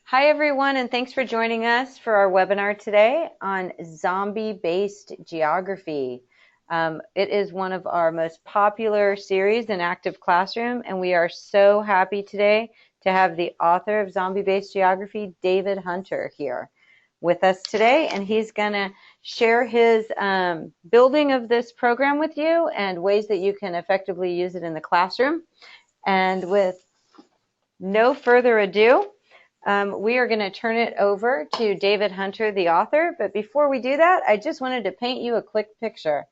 Hi, everyone, and thanks for joining us for our webinar today on zombie-based geography. It is one of our most popular series in Active Classroom, and we are so happy today to have the author of Zombie-Based Geography, David Hunter, here with us today, and he's going to share his building of this program with you and ways that you can effectively use it in the classroom. And with no further ado, we are going to turn it over to David Hunter, the author. But before we do that, I just wanted to paint you a quick picture.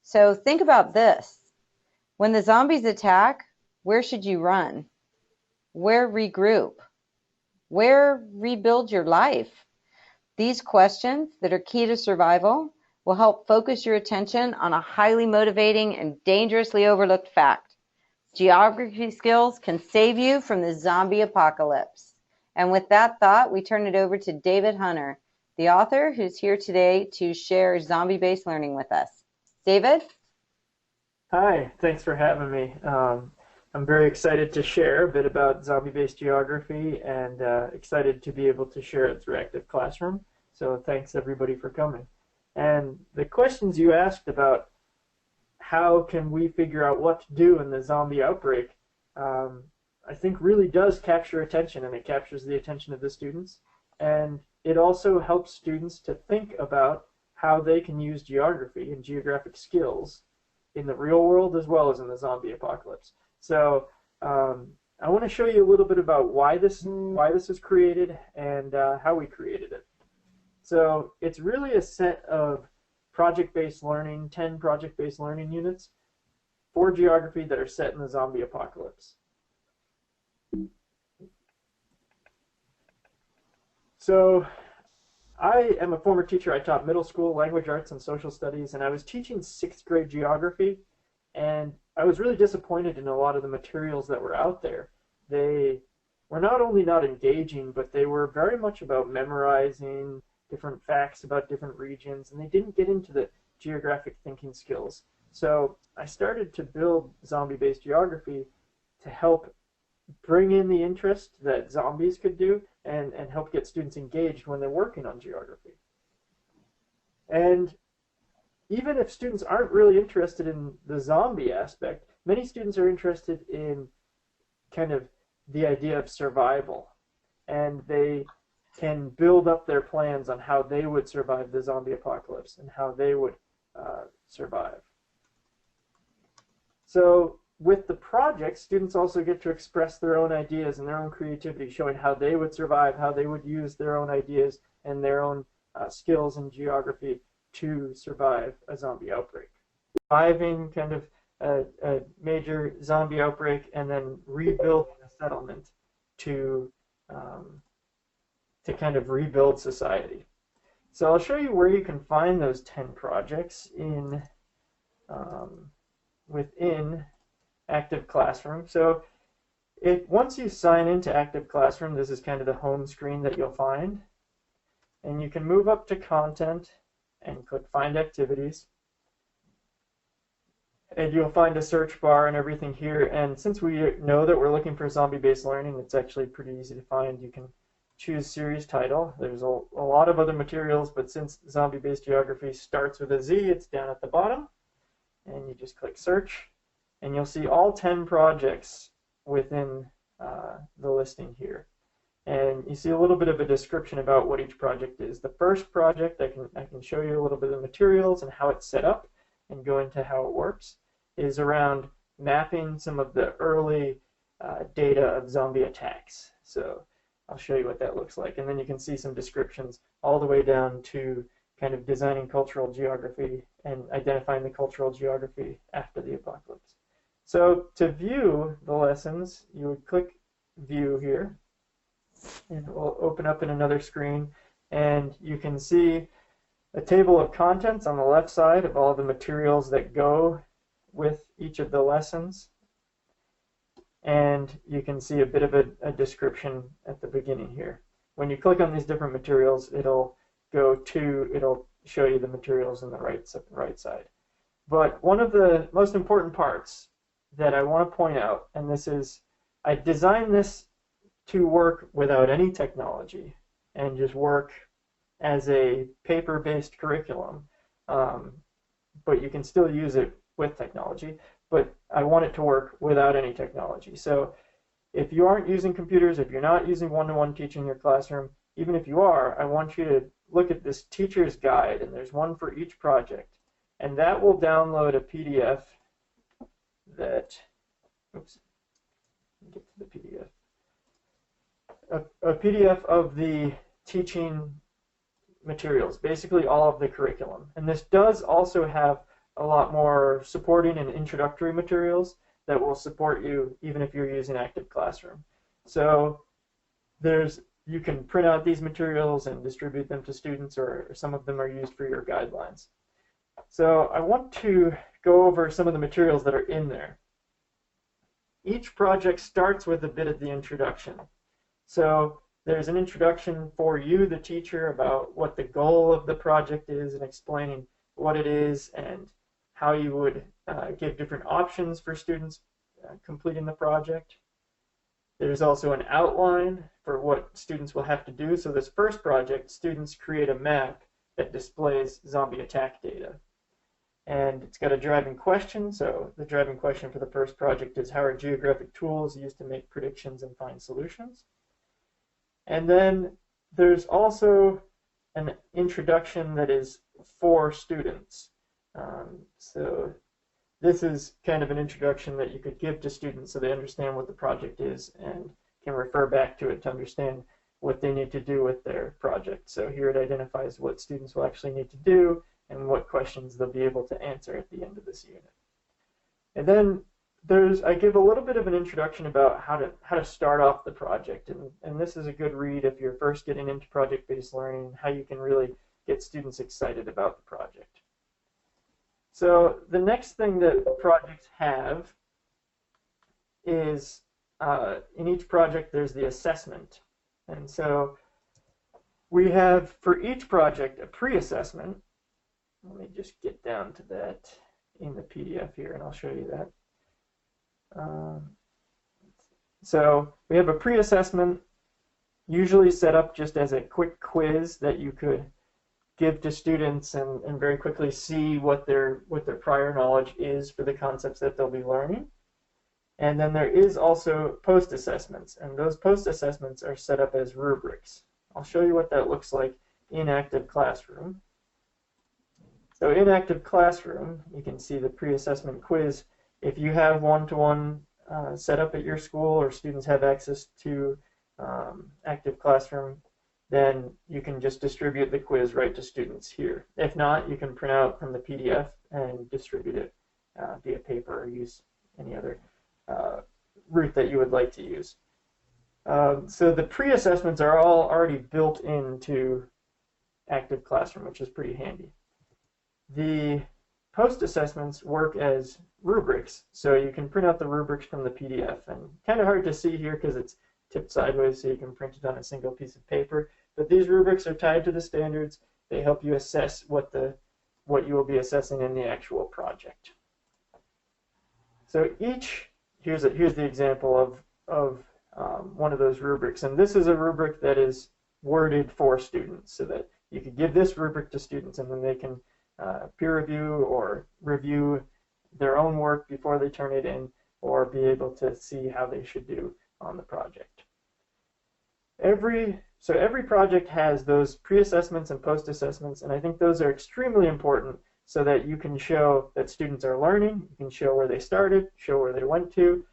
So think about this. When the zombies attack, where should you run? Where regroup? Where rebuild your life? These questions that are key to survival will help focus your attention on a highly motivating and dangerously overlooked fact. Geography skills can save you from the zombie apocalypse. And with that thought, we turn it over to David Hunter, the author who's here today to share zombie-based learning with us. David? Hi, thanks for having me. I'm very excited to share a bit about zombie-based geography and excited to be able to share it through Active Classroom. So thanks everybody for coming. And the questions you asked about how can we figure out what to do in the zombie outbreak, I think really does capture attention, and it captures the attention of the students. And it also helps students to think about how they can use geography and geographic skills in the real world as well as in the zombie apocalypse. So I want to show you a little bit about why this was created and how we created it. So it's really a set of project-based learning, 10 project-based learning units for geography that are set in the zombie apocalypse. So I am a former teacher. I taught middle school language arts and social studies, and I was teaching 6th grade geography, and I was really disappointed in a lot of the materials that were out there. They were not only not engaging, but they were very much about memorizing different facts about different regions, and they didn't get into the geographic thinking skills. So I started to build zombie-based geography to help bring in the interest that zombies could do and help get students engaged when they're working on geography. And even if students aren't really interested in the zombie aspect, many students are interested in kind of the idea of survival, and they can build up their plans on how they would survive the zombie apocalypse and how they would survive. So with the project, students also get to express their own ideas and their own creativity, showing how they would survive, how they would use their own ideas and their own skills in geography to survive a zombie outbreak. Surviving kind of a major zombie outbreak and then rebuilding a settlement to kind of rebuild society. So I'll show you where you can find those 10 projects in within Active Classroom. So once you sign into Active Classroom, this is kind of the home screen that you'll find. And you can move up to Content and click Find Activities. And you'll find a search bar and everything here. And since we know that we're looking for zombie-based learning, it's actually pretty easy to find. You can choose series title. There's a lot of other materials, but since zombie-based geography starts with a Z, it's down at the bottom. And you just click Search, and you'll see all 10 projects within the listing here. And you see a little bit of a description about what each project is. The first project, I can show you a little bit of the materials and how it's set up and go into how it works, is around mapping some of the early data of zombie attacks. So I'll show you what that looks like. And then you can see some descriptions all the way down to kind of designing cultural geography and identifying the cultural geography after the apocalypse. So to view the lessons, you would click View here, and it will open up in another screen, and you can see a table of contents on the left side of all the materials that go with each of the lessons, and you can see a bit of a description at the beginning here. When you click on these different materials, it'll show you the materials on the right side. But one of the most important parts that I want to point out, and this is, I designed this to work without any technology and just work as a paper-based curriculum, but you can still use it with technology, but I want it to work without any technology. So if you aren't using computers, if you're not using one-to-one teaching in your classroom, even if you are, I want you to look at this teacher's guide, and there's one for each project. And that will download a PDF that, oops, let me get to the PDF. A PDF of the teaching materials, basically all of the curriculum. And this does also have a lot more supporting and introductory materials that will support you even if you're using Active Classroom. So you can print out these materials and distribute them to students, or some of them are used for your guidelines. So I want to go over some of the materials that are in there. Each project starts with a bit of the introduction. So there's an introduction for you, the teacher, about what the goal of the project is and explaining what it is and how you would give different options for students completing the project. There's also an outline for what students will have to do. So this first project, students create a map that displays zombie attack data. And it's got a driving question. So the driving question for the first project is, how are geographic tools used to make predictions and find solutions? And then there's also an introduction that is for students. So this is kind of an introduction that you could give to students so they understand what the project is and can refer back to it to understand what they need to do with their project. So here it identifies what students will actually need to do and what questions they'll be able to answer at the end of this unit. And then I give a little bit of an introduction about how to start off the project, and this is a good read if you're first getting into project-based learning, how you can really get students excited about the project. So the next thing that projects have is, in each project there's the assessment. And so we have for each project a pre-assessment. Let me just get down to that in the PDF here and I'll show you that. So we have a pre-assessment, usually set up just as a quick quiz that you could give to students and very quickly see what their prior knowledge is for the concepts that they'll be learning. And then there is also post-assessments, and those post-assessments are set up as rubrics. I'll show you what that looks like in Active Classroom. So in Active Classroom, you can see the pre-assessment quiz. If you have one-to-one set up at your school or students have access to Active Classroom, then you can just distribute the quiz right to students here. If not, you can print out from the PDF and distribute it via paper or use any other route that you would like to use. So the pre-assessments are all already built into Active Classroom, which is pretty handy. The post-assessments work as rubrics, so you can print out the rubrics from the PDF, and kind of hard to see here because it's tipped sideways so you can print it on a single piece of paper, but these rubrics are tied to the standards. They help you assess what you will be assessing in the actual project. So here's the example of one of those rubrics, and this is a rubric that is worded for students so that you could give this rubric to students and then they can peer review or review their own work before they turn it in, or be able to see how they should do on the project. So every project has those pre-assessments and post-assessments, and I think those are extremely important so that you can show that students are learning, you can show where they started, show where they went to,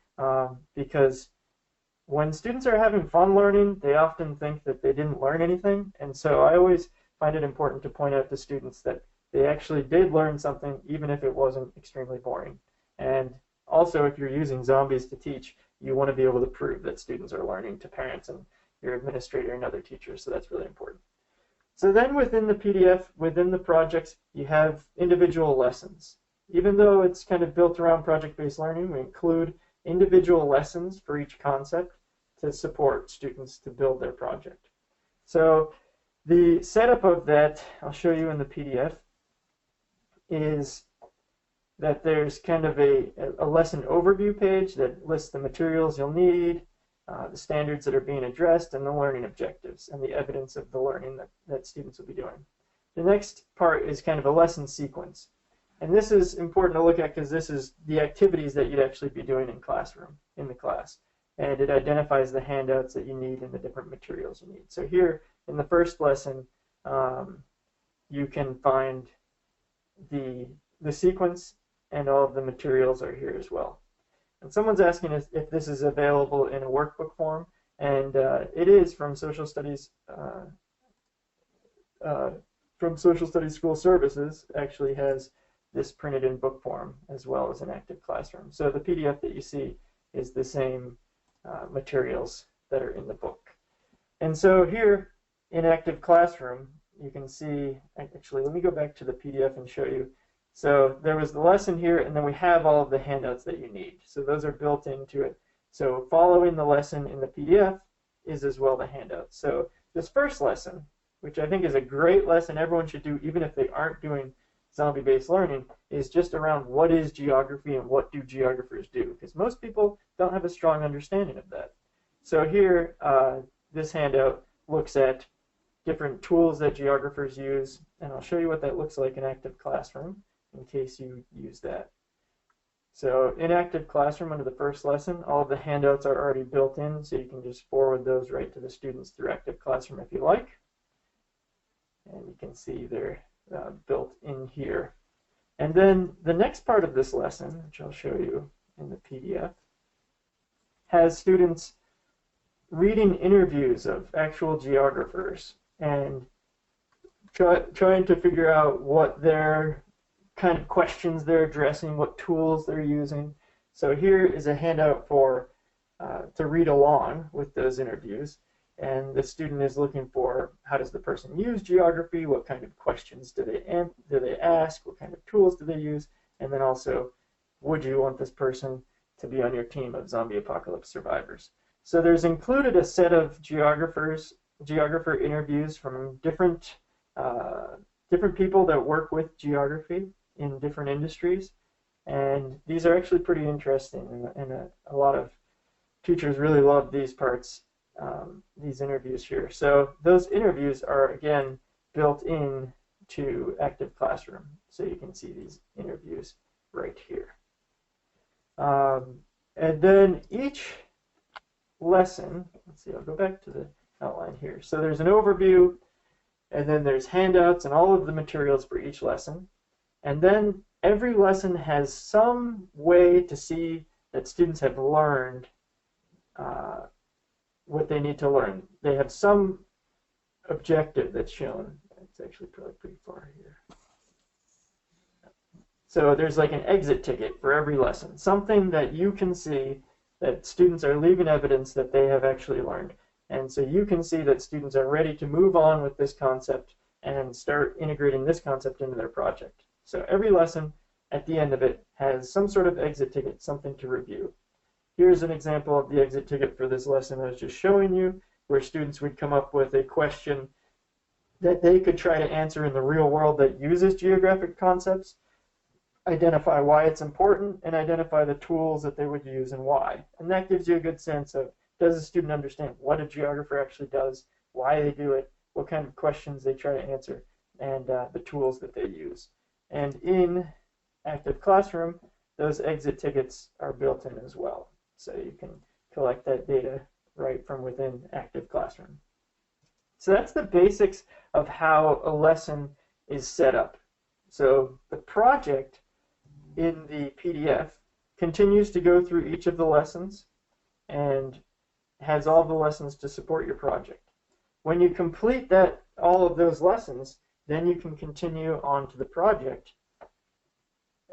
because when students are having fun learning, they often think that they didn't learn anything, and so I always find it important to point out to students that they actually did learn something, even if it wasn't extremely boring. And also, if you're using zombies to teach, you want to be able to prove that students are learning to parents and your administrator and other teachers, so that's really important. So then within the PDF, within the projects, you have individual lessons. Even though it's kind of built around project-based learning, we include individual lessons for each concept to support students to build their project. So the setup of that, I'll show you in the PDF, is that there's kind of a lesson overview page that lists the materials you'll need, the standards that are being addressed, and the learning objectives and the evidence of the learning that students will be doing. The next part is kind of a lesson sequence. And this is important to look at because this is the activities that you'd actually be doing in the class. And it identifies the handouts that you need and the different materials you need. So here in the first lesson, you can find the sequence, and all of the materials are here as well. And someone's asking if this is available in a workbook form, and it is from Social Studies School Services. Actually has this printed in book form as well as an active classroom. So the PDF that you see is the same materials that are in the book. And so here in active classroom, you can see, actually let me go back to the PDF and show you. So there was the lesson here, and then we have all of the handouts that you need. So those are built into it. So following the lesson in the PDF is as well the handouts. So this first lesson, which I think is a great lesson everyone should do even if they aren't doing zombie-based learning, is just around what is geography and what do geographers do, because most people don't have a strong understanding of that. So here, this handout looks at different tools that geographers use, and I'll show you what that looks like in active classroom in case you use that. So in active classroom under the first lesson, all of the handouts are already built in, so you can just forward those right to the students through active classroom if you like. And you can see they're built in here. And then the next part of this lesson, which I'll show you in the PDF, has students reading interviews of actual geographers and trying to figure out what their kind of questions they're addressing, what tools they're using. So here is a handout for to read along with those interviews. And the student is looking for how does the person use geography, what kind of questions do they ask, what kind of tools do they use, and then also, would you want this person to be on your team of zombie apocalypse survivors? So there's included a set of geographer interviews from different people that work with geography in different industries, and these are actually pretty interesting, and a lot of teachers really love these parts. These interviews here. So those interviews are again built in to active classroom. So you can see these interviews right here. And then each lesson, let's see, I'll go back to the outline here. So there's an overview, and then there's handouts and all of the materials for each lesson. And then every lesson has some way to see that students have learned what they need to learn. They have some objective that's shown. It's actually probably pretty far here. So there's like an exit ticket for every lesson, something that you can see that students are leaving evidence that they have actually learned. And so you can see that students are ready to move on with this concept and start integrating this concept into their project. So every lesson at the end of it has some sort of exit ticket, something to review. Here's an example of the exit ticket for this lesson I was just showing you, where students would come up with a question that they could try to answer in the real world that uses geographic concepts, identify why it's important, and identify the tools that they would use and why. And that gives you a good sense of, does the student understand what a geographer actually does, why they do it, what kind of questions they try to answer, and the tools that they use. And in active classroom, those exit tickets are built in as well. So you can collect that data right from within active classroom. So that's the basics of how a lesson is set up. So the project in the PDF continues to go through each of the lessons and has all the lessons to support your project. When you complete all of those lessons, then you can continue on to the project.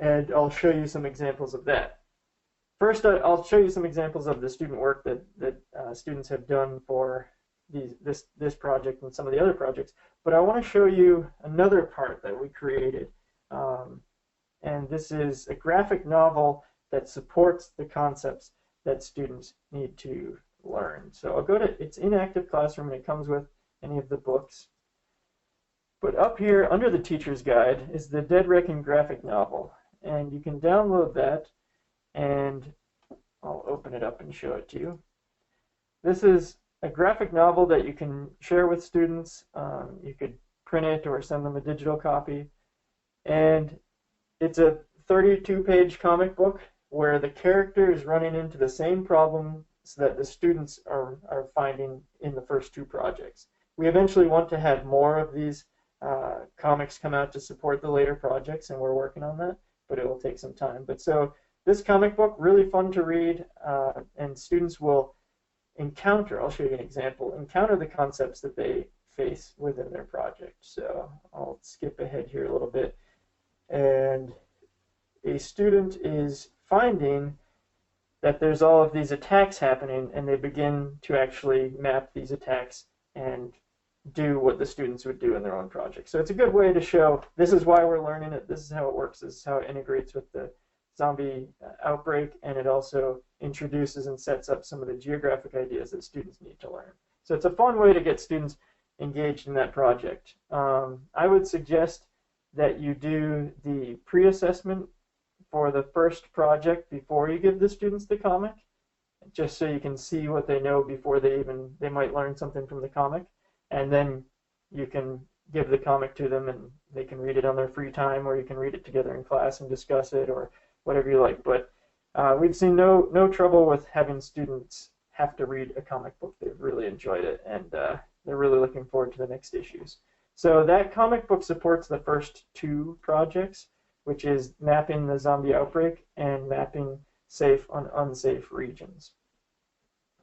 And I'll show you some examples of that. First, I'll show you some examples of the student work that students have done for this project and some of the other projects. But I want to show you another part that we created. And this is a graphic novel that supports the concepts that students need to learn. So I'll go to, it's in active classroom and it comes with any of the books. But up here under the teacher's guide is the Dead Reckoning graphic novel. And you can download that, and I'll open it up and show it to you. This is a graphic novel that you can share with students. You could print it or send them a digital copy. And it's a 32-page comic book where the character is running into the same problems that the students are finding in the first two projects. We eventually want to have more of these comics come out to support the later projects, and we're working on that, but it will take some time. But so this comic book, really fun to read, and students will encounter, I'll show you an example, encounter the concepts that they face within their project. So I'll skip ahead here a little bit. And a student is finding that there's all of these attacks happening, and they begin to actually map these attacks and do what the students would do in their own project. So it's a good way to show this is why we're learning it, this is how it works, this is how it integrates with the zombie outbreak, and it also introduces and sets up some of the geographic ideas that students need to learn. So it's a fun way to get students engaged in that project. I would suggest that you do the pre-assessment for the first project before you give the students the comic, just so you can see what they know before they might learn something from the comic, and then you can give the comic to them and they can read it on their free time, or you can read it together in class and discuss it, or whatever you like. But we've seen no trouble with having students have to read a comic book. They've really enjoyed it, and they're really looking forward to the next issues. So that comic book supports the first two projects, which is mapping the zombie outbreak and mapping safe on unsafe regions.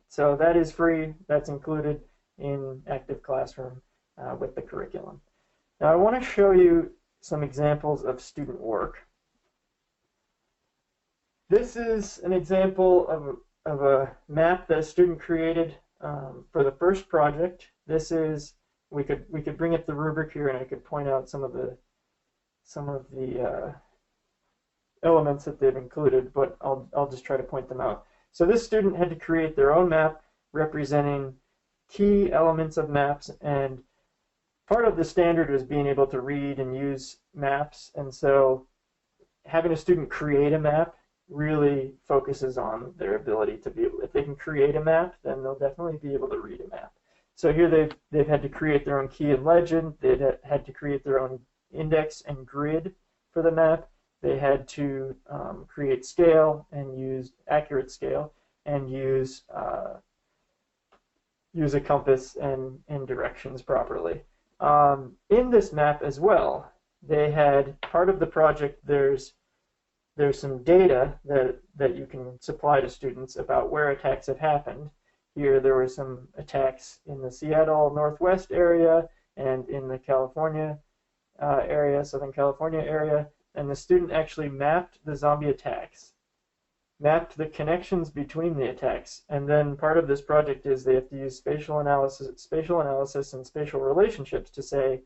So that is free. That's included in Active Classroom with the curriculum. Now I want to show you some examples of student work. This is an example of a map that a student created for the first project. This is, we could bring up the rubric here and I could point out some of the elements that they've included, but I'll just try to point them out. So this student had to create their own map representing key elements of maps, and part of the standard was being able to read and use maps, and so having a student create a map really focuses on their ability to be able, if they can create a map, then they'll definitely be able to read a map. So here they've had to create their own key and legend, they've had to create their own index and grid for the map, they had to create scale and use accurate scale, and use a compass and directions properly. In this map as well, they had part of the project, there's some data that you can supply to students about where attacks have happened. Here there were some attacks in the Seattle Northwest area and in the California area, Southern California area, and the student actually mapped the zombie attacks, mapped the connections between the attacks, and then part of this project is they have to use spatial analysis and spatial relationships to say,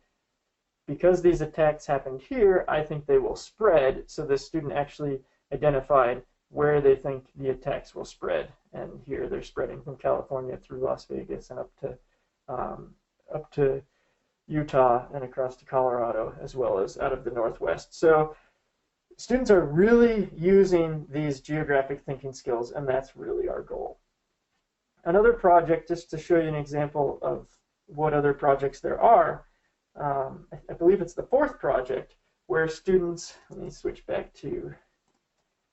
because these attacks happened here, I think they will spread. So the student actually identified where they think the attacks will spread, and here they're spreading from California through Las Vegas and up to Utah and across to Colorado, as well as out of the Northwest. So students are really using these geographic thinking skills, and that's really our goal. Another project, just to show you an example of what other projects there are, I believe it's the fourth project, where students, let me switch back to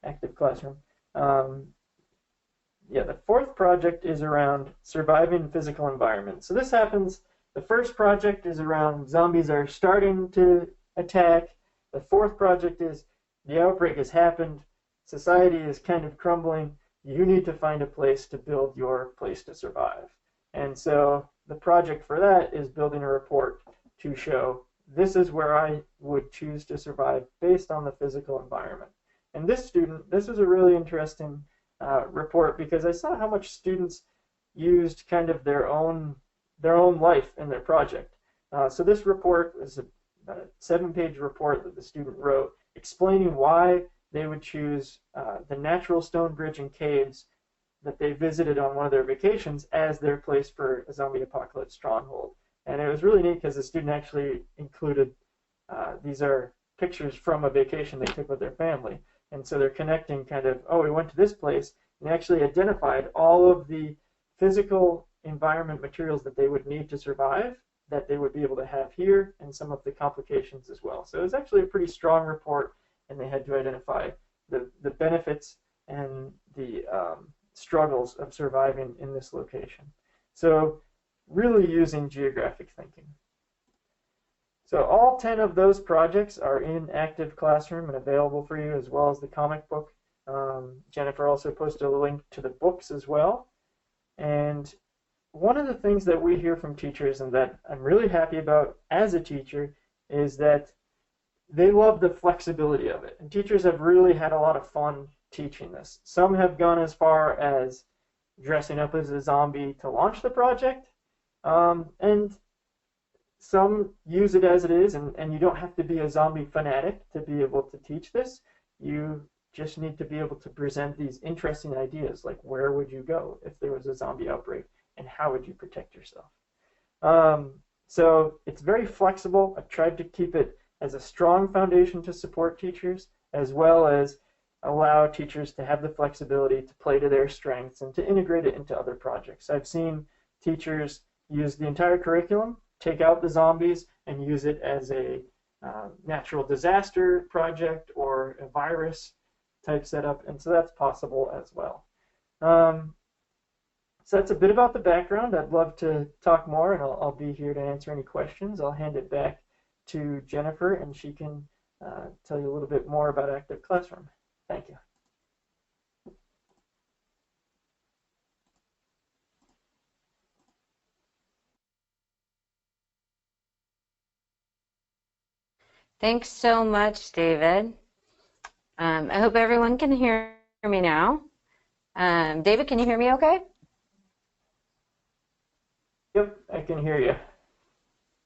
Active Classroom. Yeah, the fourth project is around surviving physical environment. So this happens, the first project is around zombies are starting to attack. The fourth project is the outbreak has happened, society is kind of crumbling, you need to find a place to build your place to survive. And so the project for that is building a report to show this is where I would choose to survive based on the physical environment. And this student, this was a really interesting report, because I saw how much students used kind of their own life in their project. So this report was a 7-page report that the student wrote explaining why they would choose the natural stone bridge and caves that they visited on one of their vacations as their place for a zombie apocalypse stronghold. And it was really neat because the student actually included, these are pictures from a vacation they took with their family. And so they're connecting kind of, oh, we went to this place, and they actually identified all of the physical environment materials that they would need to survive that they would be able to have here, and some of the complications as well. So it was actually a pretty strong report, and they had to identify the benefits and the struggles of surviving in this location. So really using geographic thinking. So all 10 of those projects are in Active Classroom and available for you, as well as the comic book. Jennifer also posted a link to the books as well. And one of the things that we hear from teachers, and that I'm really happy about as a teacher, is that they love the flexibility of it. And teachers have really had a lot of fun teaching this. Some have gone as far as dressing up as a zombie to launch the project, and some use it as it is, and you don't have to be a zombie fanatic to be able to teach this. You just need to be able to present these interesting ideas, like where would you go if there was a zombie outbreak, and how would you protect yourself? So it's very flexible. I've tried to keep it as a strong foundation to support teachers, as well as allow teachers to have the flexibility to play to their strengths and to integrate it into other projects. I've seen teachers use the entire curriculum, take out the zombies, and use it as a natural disaster project or a virus type setup, and so that's possible as well. So that's a bit about the background. I'd love to talk more, and I'll be here to answer any questions. I'll hand it back to Jennifer, and she can tell you a little bit more about Active Classroom. Thank you. Thanks so much, David. I hope everyone can hear me now. David, can you hear me okay? Yep, I can hear you.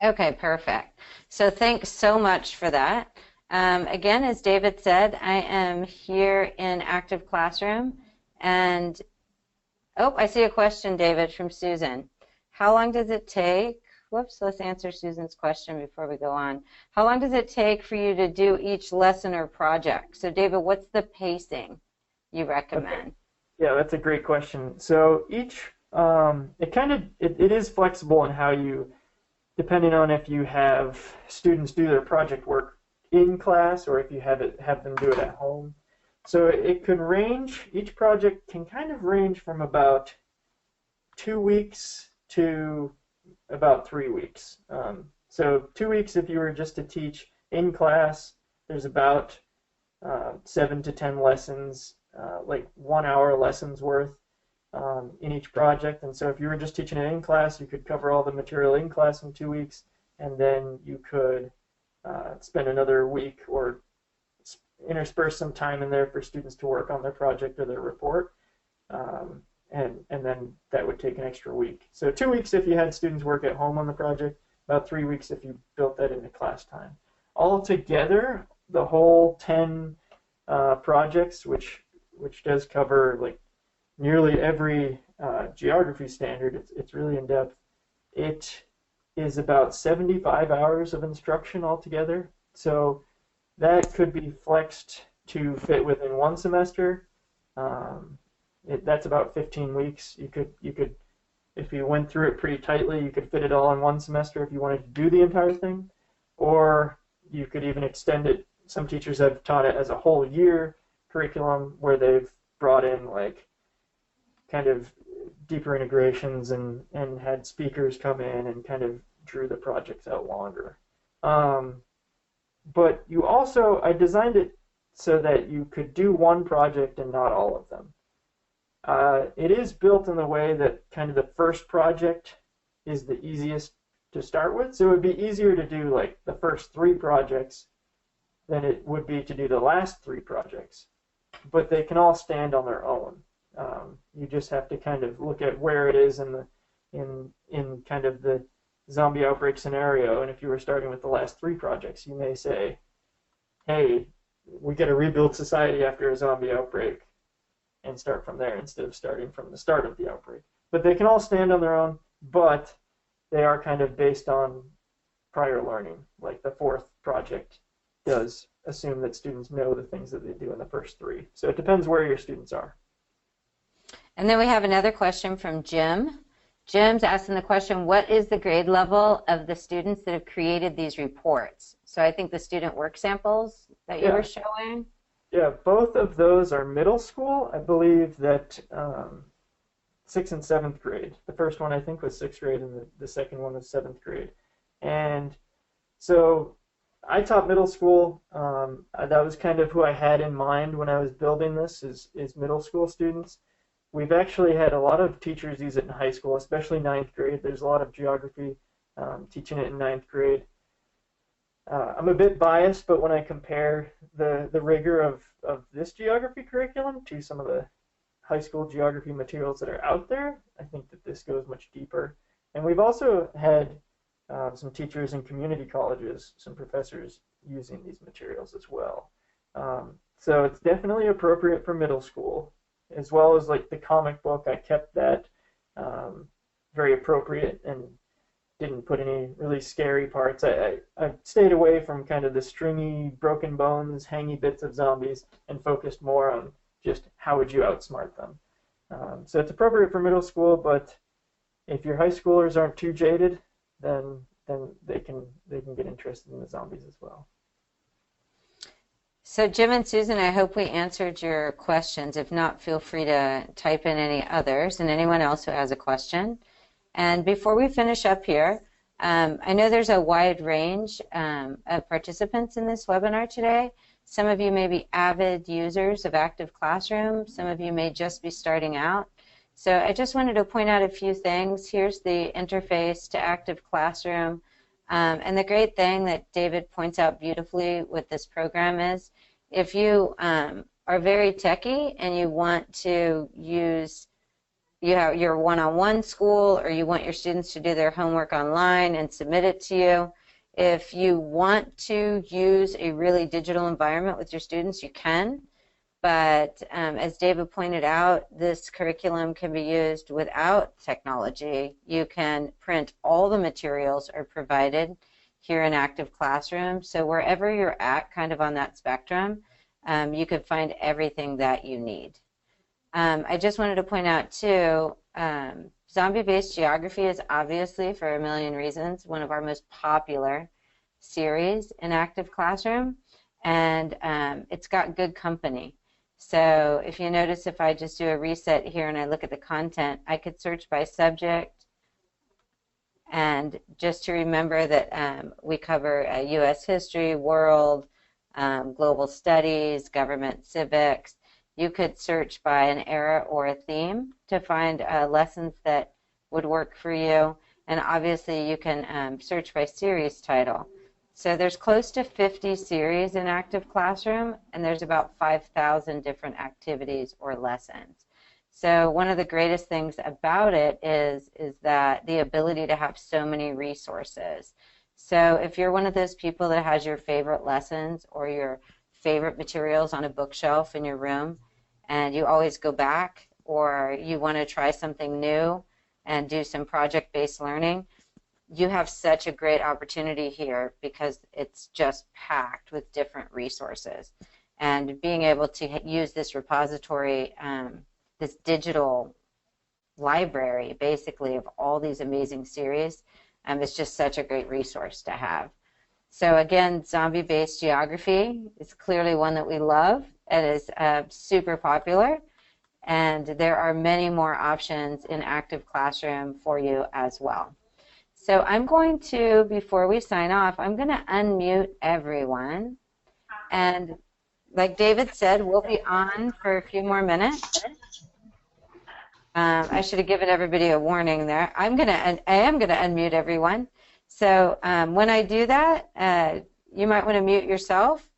Okay, perfect. So thanks so much for that. Again, as David said, I am here in Active Classroom, and I see a question, David, from Susan. How long does it take? Whoops, let's answer Susan's question before we go on. How long does it take for you to do each lesson or project? So David, what's the pacing you recommend? Okay. Yeah, that's a great question. So each, it is flexible in how you, depending on if you have students do their project work in class or if you have them do it at home. So it could range, each project can kind of range from about 2 weeks to about 3 weeks. So 2 weeks if you were just to teach in class, there's about 7 to 10 lessons, like 1 hour lessons worth in each project. And so if you were just teaching it in class, you could cover all the material in class in 2 weeks, and then you could spend another week or intersperse some time in there for students to work on their project or their report. And then that would take an extra week. So 2 weeks if you had students work at home on the project, about 3 weeks if you built that into class time. Altogether, the whole 10 projects, which does cover like nearly every geography standard, it's really in depth. It is about 75 hours of instruction altogether. So that could be flexed to fit within one semester. That's about 15 weeks. You could, if you went through it pretty tightly, you could fit it all in one semester if you wanted to do the entire thing, or you could even extend it. Some teachers have taught it as a whole year curriculum where they've brought in like kind of deeper integrations and had speakers come in and kind of drew the projects out longer. But you also, I designed it so that you could do one project and not all of them. It is built in the way that kind of the first project is the easiest to start with. So it would be easier to do like the first 3 projects than it would be to do the last 3 projects. But they can all stand on their own. You just have to kind of look at where it is in kind of the zombie outbreak scenario. And if you were starting with the last 3 projects, you may say, hey, we got to rebuild society after a zombie outbreak, and start from there instead of starting from the start of the outbreak. But they can all stand on their own, but they are kind of based on prior learning. Like the 4th project does assume that students know the things that they do in the first 3. So it depends where your students are. And then we have another question from Jim. Jim's asking the question, what is the grade level of the students that have created these reports? So I think the student work samples that you were showing. Yeah, both of those are middle school. I believe that 6th and 7th grade. The first one I think was 6th grade, and the second one was 7th grade. And so I taught middle school. That was kind of who I had in mind when I was building this is middle school students. We've actually had a lot of teachers use it in high school, especially 9th grade. There's a lot of geography teaching it in 9th grade. I'm a bit biased, but when I compare the rigor of this geography curriculum to some of the high school geography materials that are out there, I think that this goes much deeper. And we've also had some teachers in community colleges, some professors using these materials as well. So it's definitely appropriate for middle school, as well as like the comic book. I kept that very appropriate and didn't put any really scary parts. I stayed away from kind of the stringy, broken bones, hangy bits of zombies and focused more on just how would you outsmart them. So it's appropriate for middle school, but if your high schoolers aren't too jaded, then they can get interested in the zombies as well. So Jim and Susan, I hope we answered your questions. If not, feel free to type in any others and anyone else who has a question. And before we finish up here, I know there's a wide range of participants in this webinar today. Some of you may be avid users of Active Classroom. Some of you may just be starting out. So I just wanted to point out a few things. Here's the interface to Active Classroom. And the great thing that David points out beautifully with this program is if you are very techy and you want to use your one-on-one school, or you want your students to do their homework online and submit it to you, if you want to use a really digital environment with your students, you can. But as David pointed out, this curriculum can be used without technology. You can print all the materials are provided here in Active Classroom. So wherever you're at, kind of on that spectrum, you could find everything that you need. I just wanted to point out too, zombie-based geography is obviously, for a million reasons, one of our most popular series in Active Classroom, and it's got good company. So if you notice, if I just do a reset here and I look at the content, I could search by subject, and just to remember that we cover U.S. history, world, global studies, government civics. You could search by an era or a theme to find lessons that would work for you. And obviously you can search by series title. So there's close to 50 series in Active Classroom, and there's about 5,000 different activities or lessons. So one of the greatest things about it is that the ability to have so many resources. So if you're one of those people that has your favorite lessons or your favorite materials on a bookshelf in your room, and you always go back, or you want to try something new and do some project-based learning, you have such a great opportunity here because it's just packed with different resources. And being able to use this repository, this digital library, basically, of all these amazing series, is just such a great resource to have. So again, zombie-based geography is clearly one that we love. It is super popular, and there are many more options in Active Classroom for you as well. So I'm going to, before we sign off, I'm going to unmute everyone. And like David said, we'll be on for a few more minutes. I should have given everybody a warning there. I am going to unmute everyone. So when I do that, you might want to mute yourself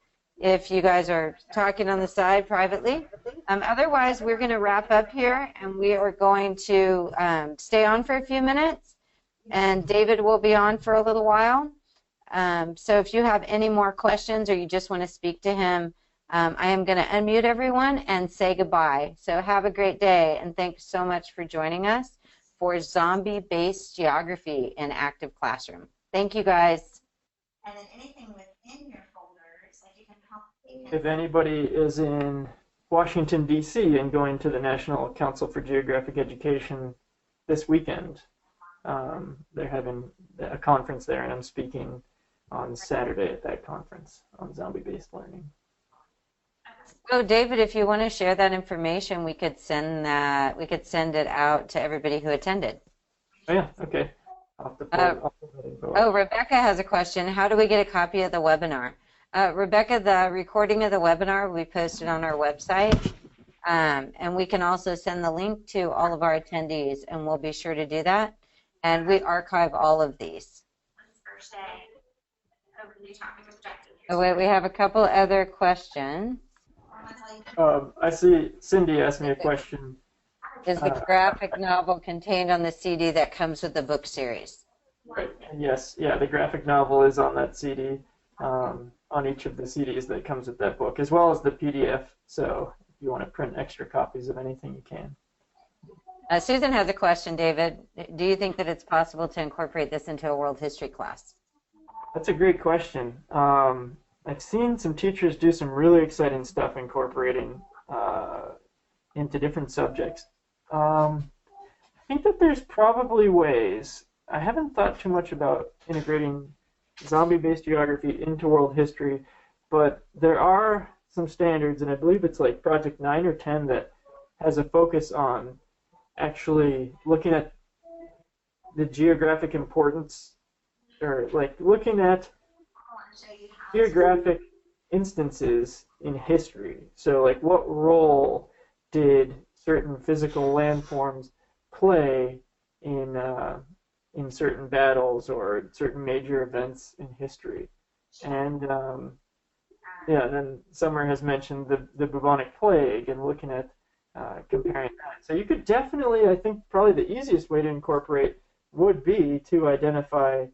if you guys are talking on the side privately. Otherwise, we're going to wrap up here, and we are going to stay on for a few minutes, and David will be on for a little while. So if you have any more questions or you just want to speak to him, I am going to unmute everyone and say goodbye. So have a great day, and thanks so much for joining us for zombie-based geography in Active Classroom. Thank you, guys. And then anything within your folders, like you can copy. If anybody is in Washington, D.C., and going to the National Council for Geographic Education this weekend. They're having a conference there, and I'm speaking on Saturday at that conference on zombie-based learning. Oh, David, if you want to share that information, we could send that. We could send it out to everybody who attended. Oh, yeah, okay. Uh, oh, Rebecca has a question. How do we get a copy of the webinar? Rebecca, the recording of the webinar we posted on our website, and we can also send the link to all of our attendees, and we'll be sure to do that. And we archive all of these. Oh, wait, we have a couple other questions. I see Cindy asked me a question. Is the graphic novel contained on the CD that comes with the book series? Right. Yes. Yeah, the graphic novel is on that CD, on each of the CDs that comes with that book, as well as the PDF. So if you want to print extra copies of anything, you can. Susan has a question, David. Do you think that it's possible to incorporate this into a world history class? That's a great question. I've seen some teachers do some really exciting stuff incorporating into different subjects. I think that there's probably ways. I haven't thought too much about integrating zombie-based geography into world history, but there are some standards, and I believe it's like Project 9 or 10 that has a focus on actually looking at the geographic importance, or like looking at geographic instances in history. So like what role did certain physical landforms play in certain battles or certain major events in history? And yeah, and then Summer has mentioned the bubonic plague and looking at comparing that. So you could definitely, I think probably the easiest way to incorporate would be to identify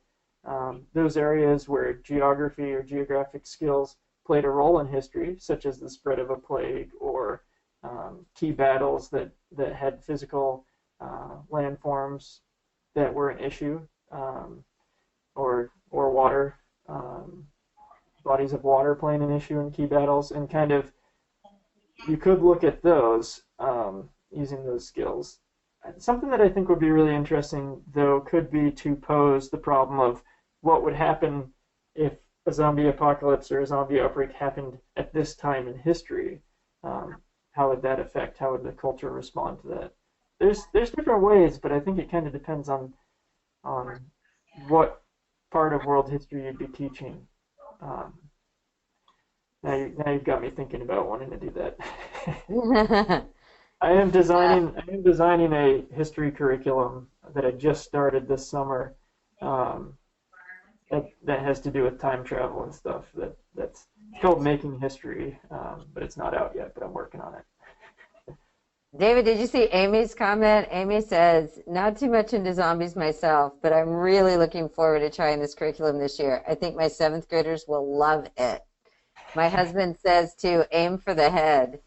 those areas where geography or geographic skills played a role in history, such as the spread of a plague or key battles that had physical landforms that were an issue, or water, bodies of water playing an issue in key battles, and kind of you could look at those using those skills. Something that I think would be really interesting, though, could be to pose the problem of what would happen if a zombie apocalypse or a zombie outbreak happened at this time in history. How would that affect? How would the culture respond to that? There's different ways, but I think it kind of depends on what part of world history you'd be teaching. Now you've got me thinking about wanting to do that. I am designing a history curriculum that I just started this summer. That has to do with time travel and stuff. That's called Making History, but it's not out yet. But I'm working on it. David, did you see Amy's comment? Amy says, not too much into zombies myself, but I'm really looking forward to trying this curriculum this year. I think my 7th graders will love it. My husband says to aim for the head.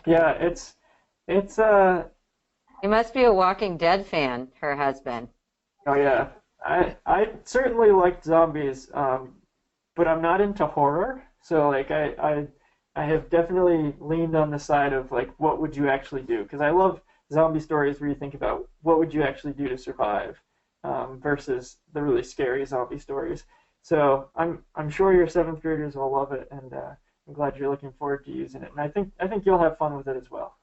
Yeah, it's He must be a Walking Dead fan, her husband. Oh yeah, I certainly like zombies, but I'm not into horror. So like I have definitely leaned on the side of like what would you actually do? Because I love zombie stories where you think about what would you actually do to survive, versus the really scary zombie stories. So I'm sure your 7th graders will love it, and I'm glad you're looking forward to using it. And I think you'll have fun with it as well.